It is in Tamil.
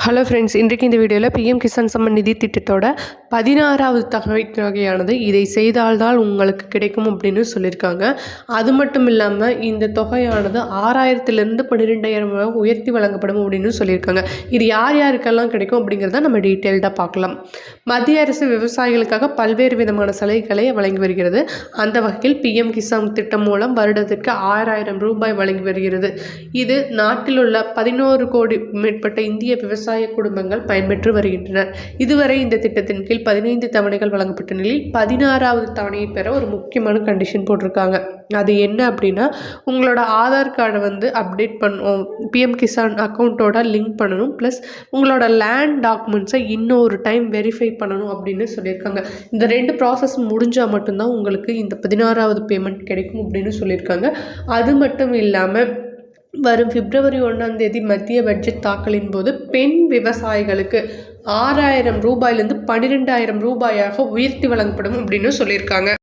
ஹலோ ஃப்ரெண்ட்ஸ், இன்றைக்கு இந்த வீடியோவில் பிஎம் கிசான் சம்மன் நிதி திட்டத்தோட 16வது தொகையானது இதை செய்தால்தான் உங்களுக்கு கிடைக்கும் அப்படின்னு சொல்லியிருக்காங்க. அது மட்டும் இல்லாமல் இந்த தொகையானது 6000லேருந்து 12,000 உயர்த்தி வழங்கப்படும் அப்படின்னு சொல்லியிருக்காங்க. இது யார் யாருக்கெல்லாம் கிடைக்கும் அப்படிங்கிறத நம்ம டீட்டெயில்டாக பார்க்கலாம். மத்திய அரசு விவசாயிகளுக்காக பல்வேறு விதமான சலுகைகளை வழங்கி வருகிறது. அந்த வகையில் பிஎம் கிசான் திட்டம் மூலம் வருடத்திற்கு 6000 ரூபாய் வழங்கி வருகிறது. இது நாட்டில் உள்ள 11 கோடி மேற்பட்ட இந்திய விவசாய குடும்பங்கள் பயன்பெற்று வருகின்றனர். இதுவரை இந்த திட்டத்தின் கீழ் 15 தவணைகள் வழங்கப்பட்ட நிலையில் 16வது தவணையை பெற ஒரு முக்கியமான கண்டிஷன் போட்டிருக்காங்க. அது என்ன அப்படின்னா, உங்களோட ஆதார் கார்டை அப்டேட் பண்ணணும், பிஎம் கிசான் அக்கௌண்ட்டோட லிங்க் பண்ணணும், ப்ளஸ் உங்களோட லேண்ட் டாக்குமெண்ட்ஸை இன்னொரு டைம் வெரிஃபை பண்ணணும் அப்படின்னு சொல்லியிருக்காங்க. இந்த 2 ப்ராசஸ் முடிஞ்சால் மட்டும்தான் உங்களுக்கு இந்த 16வது பேமெண்ட் கிடைக்கும் அப்படின்னு சொல்லியிருக்காங்க. அது மட்டும் இல்லாமல் வரும் பிப்ரவரி 1ஆம் தேதி மத்திய பட்ஜெட் தாக்கலின் போது பெண் விவசாயிகளுக்கு 6000 ரூபாயிலிருந்து 12,000 ரூபாயாக உயர்த்தி வழங்கப்படும் அப்படின்னு சொல்லியிருக்காங்க.